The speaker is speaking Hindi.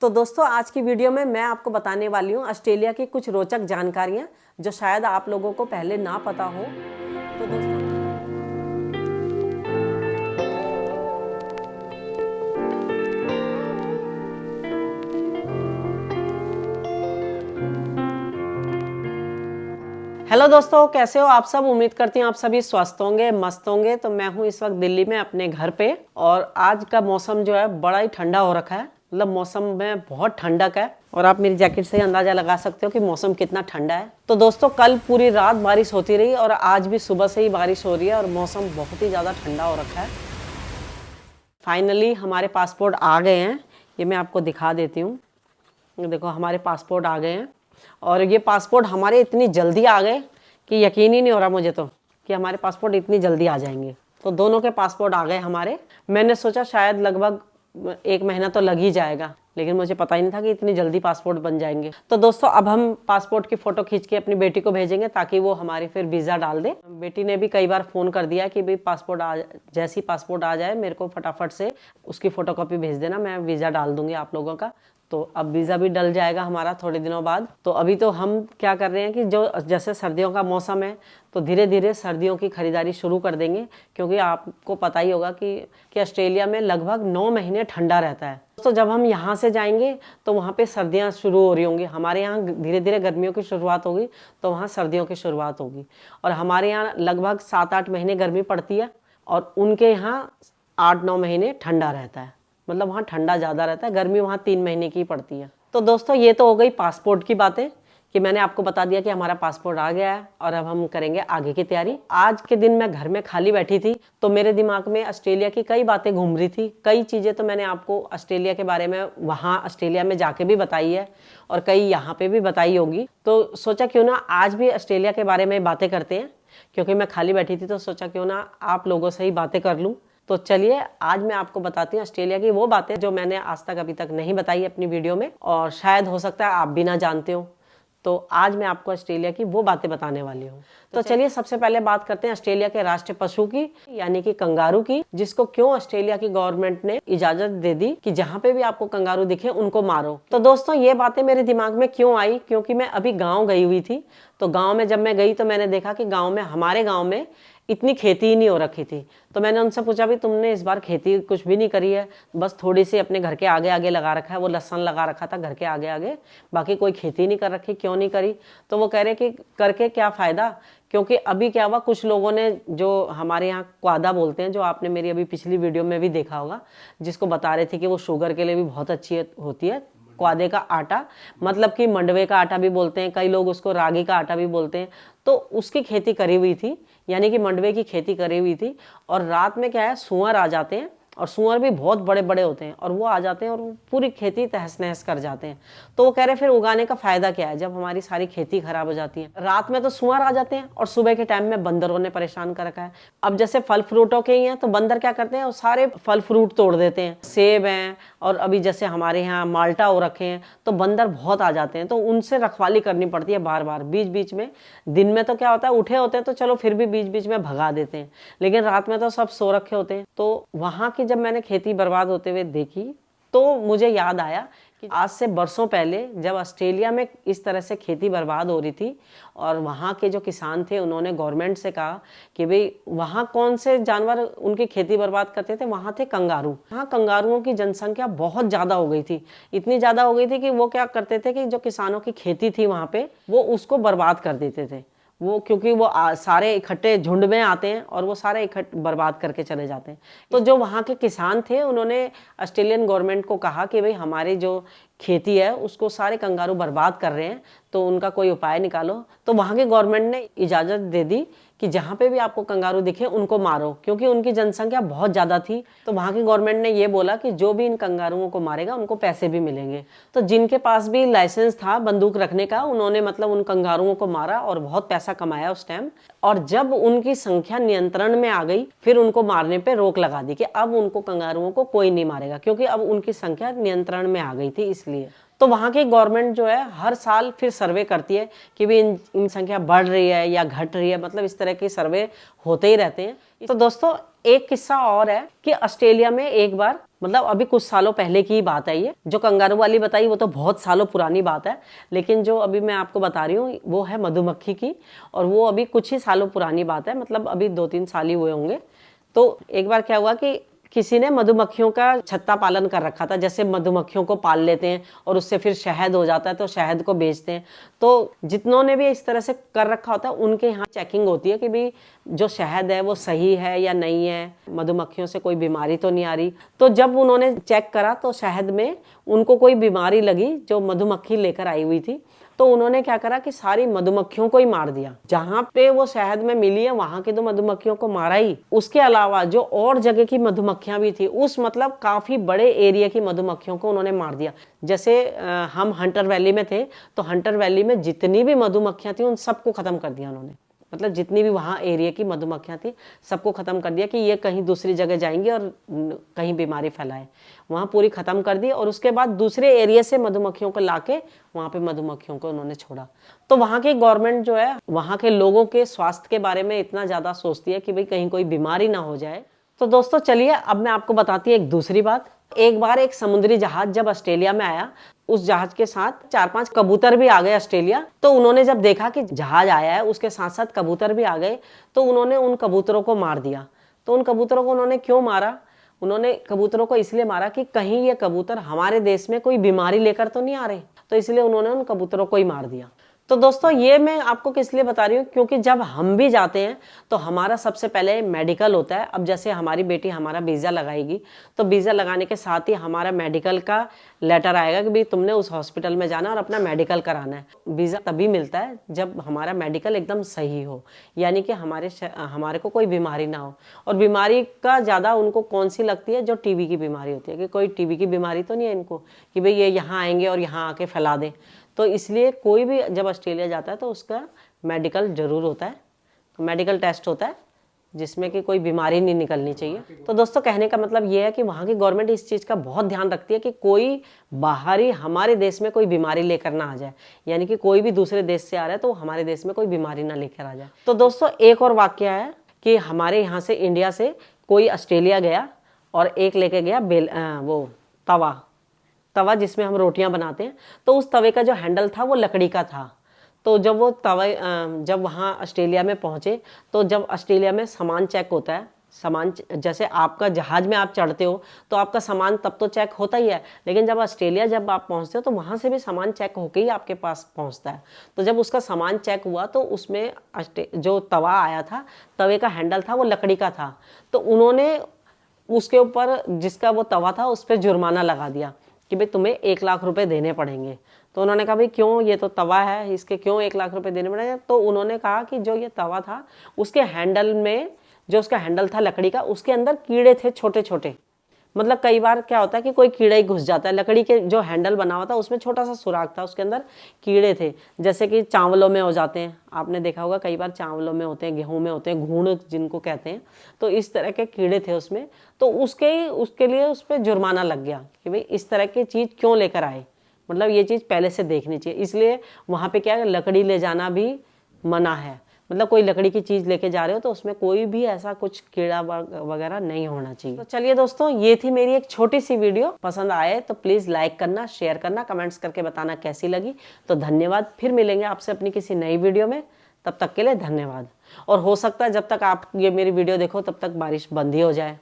तो दोस्तों आज की वीडियो में मैं आपको बताने वाली हूँ ऑस्ट्रेलिया की कुछ रोचक जानकारियाँ जो शायद आप लोगों को पहले ना पता हो। तो दोस्तों हेलो दोस्तों, कैसे हो आप सब। उम्मीद करती हूँ आप सभी स्वस्थ होंगे, मस्त होंगे। तो मैं हूँ इस वक्त दिल्ली में अपने घर पे और आज का मौसम जो है बड़ा ही ठंडा हो रखा है। मतलब मौसम में बहुत ठंडक है और आप मेरी जैकेट से ही अंदाजा लगा सकते हो कि मौसम कितना ठंडा है। तो दोस्तों कल पूरी रात बारिश होती रही और आज भी सुबह से ही बारिश हो रही है और मौसम बहुत ही ज़्यादा ठंडा हो रखा है। फाइनली हमारे पासपोर्ट आ गए हैं, ये मैं आपको दिखा देती हूँ। देखो हमारे पासपोर्ट आ गए हैं और ये पासपोर्ट हमारे इतनी जल्दी आ गए कि यकीन ही नहीं हो रहा मुझे तो कि हमारे पासपोर्ट इतनी जल्दी आ जाएंगे। तो दोनों के पासपोर्ट आ गए हमारे। मैंने सोचा शायद लगभग 1 महीना तो लग ही जाएगा, लेकिन मुझे पता ही नहीं था कि इतनी जल्दी पासपोर्ट बन जाएंगे। तो दोस्तों अब हम पासपोर्ट की फ़ोटो खींच के अपनी बेटी को भेजेंगे ताकि वो हमारी फिर वीज़ा डाल दे। बेटी ने भी कई बार फ़ोन कर दिया कि भाई पासपोर्ट जैसी पासपोर्ट आ जाए मेरे को फटाफट से उसकी फ़ोटोकॉपी भेज देना, मैं वीज़ा डाल दूंगी आप लोगों का। तो अब वीज़ा भी डल जाएगा हमारा थोड़े दिनों बाद। तो अभी तो हम क्या कर रहे हैं कि जो जैसे सर्दियों का मौसम है तो धीरे धीरे सर्दियों की खरीदारी शुरू कर देंगे, क्योंकि आपको पता ही होगा कि ऑस्ट्रेलिया में लगभग 9 महीने ठंडा रहता है। तो जब हम यहाँ से जाएंगे तो वहाँ पे सर्दियाँ शुरू हो रही होंगी। हमारे यहाँ धीरे धीरे गर्मियों की शुरुआत होगी तो वहाँ सर्दियों की शुरुआत होगी। और हमारे यहाँ लगभग 7-8 महीने गर्मी पड़ती है और उनके यहाँ 8-9 महीने ठंडा रहता है। मतलब वहाँ ठंडा ज़्यादा रहता है, गर्मी वहाँ 3 महीने की पड़ती है। तो दोस्तों ये तो हो गई पासपोर्ट की बातें कि मैंने आपको बता दिया कि हमारा पासपोर्ट आ गया है और अब हम करेंगे आगे की तैयारी। आज के दिन मैं घर में खाली बैठी थी तो मेरे दिमाग में ऑस्ट्रेलिया की कई बातें घूम रही थी। कई चीज़ें तो मैंने आपको ऑस्ट्रेलिया के बारे में वहाँ ऑस्ट्रेलिया में जाके भी बताई है और कई यहाँ पे भी बताई होगी। तो सोचा क्यों ना आज भी ऑस्ट्रेलिया के बारे में बातें करते हैं, क्योंकि मैं खाली बैठी थी तो सोचा क्यों ना आप लोगों से ही बातें कर लूँ। तो चलिए आज मैं आपको बताती हूँ ऑस्ट्रेलिया की वो बातें जो मैंने आज तक अभी तक नहीं बताई अपनी वीडियो में और शायद हो सकता है आप भी ना जानते हो। तो आज मैं आपको ऑस्ट्रेलिया की वो बातें बताने वाली हूँ। तो चलिए सबसे पहले बात करते हैं ऑस्ट्रेलिया के राष्ट्रीय पशु की, यानी कि कंगारू की, जिसको क्यों ऑस्ट्रेलिया की गवर्नमेंट ने इजाजत दे दी कि जहाँ पे भी आपको कंगारू दिखे उनको मारो। तो दोस्तों ये बातें मेरे दिमाग में क्यों आई, क्योंकि मैं अभी गाँव गई हुई थी। तो गाँव में जब मैं गई तो मैंने देखा कि गाँव में, हमारे गाँव में इतनी खेती ही नहीं हो रखी थी। तो मैंने उनसे पूछा भी तुमने इस बार खेती कुछ भी नहीं करी है, बस थोड़ी सी अपने घर के आगे आगे लगा रखा है, वो लहसुन लगा रखा था घर के आगे आगे, बाकी कोई खेती नहीं कर रखी, क्यों नहीं करी। तो वो कह रहे कि करके क्या फ़ायदा, क्योंकि अभी क्या हुआ, कुछ लोगों ने, जो हमारे यहाँ क्वादा बोलते हैं, जो आपने मेरी अभी पिछली वीडियो में भी देखा होगा, जिसको बता रहे थे कि वो शुगर के लिए भी बहुत अच्छी होती है, क्वादे का आटा, मतलब कि मंडवे का आटा भी बोलते हैं, कई लोग उसको रागी का आटा भी बोलते हैं। तो उसकी खेती करी हुई थी, यानी कि मंडवे की खेती करी हुई थी। और रात में क्या है, सूअर आ जाते हैं और सूअर भी बहुत बड़े बड़े होते हैं और वो आ जाते हैं और वो पूरी खेती तहस नहस कर जाते हैं। तो वो कह रहे फिर उगाने का फायदा क्या है जब हमारी सारी खेती खराब हो जाती है। रात में तो सूअर आ जाते हैं और सुबह के टाइम में बंदरों ने परेशान कर रखा है। अब जैसे फल फ्रूटों के ही हैं तो बंदर क्या करते हैं, वो सारे फल फ्रूट तोड़ देते हैं। सेब हैं और अभी जैसे हमारे यहाँ माल्टा हो रखे हैं तो बंदर बहुत आ जाते हैं, तो उनसे रखवाली करनी पड़ती है बार बार, बीच बीच में। दिन में तो क्या होता है, उठे होते हैं तो चलो फिर भी बीच बीच में भगा देते हैं, लेकिन रात में तो सब सो रखे होते हैं। तो वहाँ की जब मैंने खेती बर्बाद होते हुए देखी तो मुझे याद आया कि आज से बरसों पहले जब ऑस्ट्रेलिया में इस तरह से खेती बर्बाद हो रही थी और वहाँ के जो किसान थे उन्होंने गवर्नमेंट से कहा कि भाई वहाँ कौन से जानवर उनकी खेती बर्बाद करते थे, वहाँ थे कंगारू। वहाँ कंगारुओं की जनसंख्या बहुत ज़्यादा हो गई थी, इतनी ज़्यादा हो गई थी कि वो क्या करते थे कि जो किसानों की खेती थी वहाँ पे वो उसको बर्बाद कर देते थे। वो क्योंकि वो सारे इकट्ठे झुंड में आते हैं और वो सारे इकट्ठे बर्बाद करके चले जाते हैं। तो जो वहाँ के किसान थे उन्होंने ऑस्ट्रेलियन गवर्नमेंट को कहा कि भाई हमारी जो खेती है उसको सारे कंगारू बर्बाद कर रहे हैं, तो उनका कोई उपाय निकालो। तो वहाँ की गवर्नमेंट ने इजाज़त दे दी कि जहाँ पे भी आपको कंगारू दिखे उनको मारो, क्योंकि उनकी जनसंख्या बहुत ज़्यादा थी। तो वहाँ की गवर्नमेंट ने ये बोला कि जो भी इन कंगारुओं को मारेगा उनको पैसे भी मिलेंगे। तो जिनके पास भी लाइसेंस था बंदूक रखने का, उन्होंने मतलब उन कंगारुओं को मारा और बहुत पैसा कमाया उस टाइम। और जब उनकी संख्या नियंत्रण में आ गई फिर उनको मारने पर रोक लगा दी कि अब उनको कंगारुओं को कोई नहीं मारेगा, क्योंकि अब उनकी संख्या नियंत्रण में आ गई थी इसलिए। तो वहाँ की गवर्नमेंट जो है हर साल फिर सर्वे करती है कि भी इन संख्या बढ़ रही है या घट रही है, मतलब इस तरह के सर्वे होते ही रहते हैं। तो दोस्तों एक किस्सा और है कि ऑस्ट्रेलिया में एक बार, मतलब अभी कुछ सालों पहले की ही बात है, ये जो कंगारू वाली बताई वो तो बहुत सालों पुरानी बात है, लेकिन जो अभी मैं आपको बता रही हूँ वो है मधुमक्खी की, और वो अभी कुछ ही सालों पुरानी बात है, मतलब अभी 2-3 साल ही हुए होंगे। तो एक बार क्या हुआ कि किसी ने मधुमक्खियों का छत्ता पालन कर रखा था, जैसे मधुमक्खियों को पाल लेते हैं और उससे फिर शहद हो जाता है तो शहद को बेचते हैं। तो जितनों ने भी इस तरह से कर रखा होता है उनके यहाँ चेकिंग होती है कि भाई जो शहद है वो सही है या नहीं है, मधुमक्खियों से कोई बीमारी तो नहीं आ रही। तो जब उन्होंने चेक करा तो शहद में उनको कोई बीमारी लगी जो मधुमक्खी लेकर आई हुई थी। तो उन्होंने क्या करा कि सारी मधुमक्खियों को ही मार दिया। जहां पे वो शहद में मिली है वहां की तो मधुमक्खियों को मारा ही, उसके अलावा जो और जगह की मधुमक्खियां भी थी, उस मतलब काफी बड़े एरिया की मधुमक्खियों को उन्होंने मार दिया। जैसे हम हंटर वैली में थे तो हंटर वैली में जितनी भी मधुमक्खियां थी उन सबको खत्म कर दिया उन्होंने, मतलब जितनी भी वहाँ एरिया की मधुमक्खियाँ थी सबको ख़त्म कर दिया कि ये कहीं दूसरी जगह जाएंगी और कहीं बीमारी फैलाए। वहाँ पूरी ख़त्म कर दी और उसके बाद दूसरे एरिया से मधुमक्खियों को लाके वहाँ पे मधुमक्खियों को उन्होंने छोड़ा। तो वहाँ की गवर्नमेंट जो है वहाँ के लोगों के स्वास्थ्य के बारे में इतना ज़्यादा सोचती है कि भाई कहीं कोई बीमारी ना हो जाए। तो दोस्तों चलिए अब मैं आपको बताती हूँ एक दूसरी बात। एक बार एक समुद्री जहाज जब ऑस्ट्रेलिया में आया, उस जहाज के साथ 4-5 कबूतर भी आ गए ऑस्ट्रेलिया। तो उन्होंने जब देखा कि जहाज आया है उसके साथ साथ कबूतर भी आ गए, तो उन्होंने उन कबूतरों को मार दिया। तो उन कबूतरों को उन्होंने क्यों मारा? उन्होंने कबूतरों को इसलिए मारा कि कहीं ये कबूतर हमारे देश में कोई बीमारी लेकर तो नहीं आ रहे, तो इसलिए उन्होंने उन कबूतरों को ही मार दिया। तो दोस्तों ये मैं आपको किस लिए बता रही हूँ, क्योंकि जब हम भी जाते हैं तो हमारा सबसे पहले मेडिकल होता है। अब जैसे हमारी बेटी हमारा वीज़ा लगाएगी तो वीज़ा लगाने के साथ ही हमारा मेडिकल का लेटर आएगा कि भाई तुमने उस हॉस्पिटल में जाना और अपना मेडिकल कराना है। वीज़ा तभी मिलता है जब हमारा मेडिकल एकदम सही हो, यानी कि हमारे को कोई बीमारी ना हो। और बीमारी का ज़्यादा उनको कौन सी लगती है? जो टीबी की बीमारी होती है, कि कोई टीबी की बीमारी तो नहीं है इनको कि भाई ये यहाँ आएंगे और यहाँ आके फैला दें। तो इसलिए कोई भी जब ऑस्ट्रेलिया जाता है तो उसका मेडिकल जरूर होता है, मेडिकल टेस्ट होता है जिसमें कि कोई बीमारी नहीं निकलनी चाहिए। तो दोस्तों कहने का मतलब ये है कि वहाँ की गवर्नमेंट इस चीज़ का बहुत ध्यान रखती है कि कोई बाहरी हमारे देश में कोई बीमारी लेकर ना आ जाए, यानी कि कोई भी दूसरे देश से आ रहा है तो हमारे देश में कोई बीमारी ना लेकर आ जाए। तो दोस्तों एक और वाक्य है कि हमारे यहाँ से इंडिया से कोई ऑस्ट्रेलिया गया और एक लेके गया वो तवा जिसमें हम रोटियां बनाते हैं। तो उस तवे का जो हैंडल था वो लकड़ी का था। तो जब वो जब वहाँ ऑस्ट्रेलिया में पहुँचे तो जब ऑस्ट्रेलिया में सामान चेक होता है, सामान जैसे आपका जहाज में आप चढ़ते हो तो आपका सामान तब तो चेक होता ही है, लेकिन जब ऑस्ट्रेलिया जब आप पहुँचते हो तो वहाँ से भी सामान चेक होके ही आपके पास पहुँचता है। तो जब उसका सामान चेक हुआ तो उसमें जो तवा आया था, तवे का हैंडल था वो लकड़ी का था। तो उन्होंने उसके ऊपर जिसका वो तवा था उस पर जुर्माना लगा दिया कि भाई तुम्हें 1 लाख रुपए देने पड़ेंगे। तो उन्होंने कहा भाई क्यों, ये तो तवा है, इसके क्यों 1 लाख रुपए देने पड़ेंगे? तो उन्होंने कहा कि जो ये तवा था उसके हैंडल में, जो उसका हैंडल था लकड़ी का, उसके अंदर कीड़े थे छोटे छोटे। मतलब कई बार क्या होता है कि कोई कीड़ा ही घुस जाता है। लकड़ी के जो हैंडल बना हुआ था उसमें छोटा सा सुराख था, उसके अंदर कीड़े थे, जैसे कि चावलों में हो जाते हैं, आपने देखा होगा कई बार चावलों में होते हैं, गेहूं में होते हैं, घूण जिनको कहते हैं। तो इस तरह के कीड़े थे उसमें। तो उसके लिए उस पर जुर्माना लग गया कि भाई इस तरह की चीज़ क्यों लेकर आए, मतलब ये चीज़ पहले से देखनी चाहिए। इसलिए वहाँ पे क्या है, लकड़ी ले जाना भी मना है। मतलब कोई लकड़ी की चीज़ लेके जा रहे हो तो उसमें कोई भी ऐसा कुछ कीड़ा वगैरह नहीं होना चाहिए। तो चलिए दोस्तों ये थी मेरी एक छोटी सी वीडियो। पसंद आए तो प्लीज़ लाइक करना, शेयर करना, कमेंट्स करके बताना कैसी लगी। तो धन्यवाद, फिर मिलेंगे आपसे अपनी किसी नई वीडियो में। तब तक के लिए धन्यवाद। और हो सकता है जब तक आप ये मेरी वीडियो देखो तब तक बारिश बंद ही हो जाए।